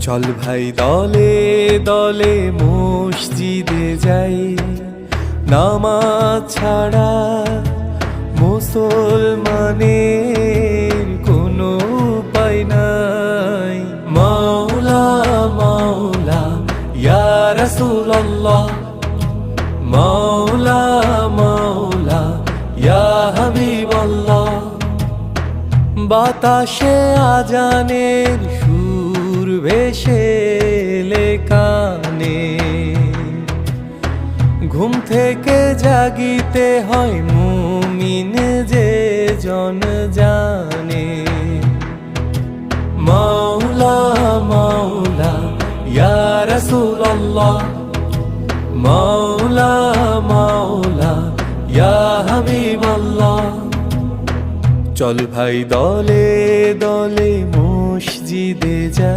চল ভাই দলে দলে মসজিদে যাই, নামাজ ছাড়া মুসলমানের কোনো উপায় নাই। মাওলা মাওলা ইয়া রাসূলুল্লাহ, মাওলা মাওলা ইয়া হাবিবাল্লাহ। বাতাসে আজানের সুর ভেসে এলে কানে, ঘুম থেকে জাগিতে হয় মুমিন যে জন জানে। মাওলা মাওলা ইয়া রাসূলুল্লাহ, মাওলা মাওলা ইয়া হাবিবাল্লাহ। চল ভাই দলে দলে মসজিদে যাই।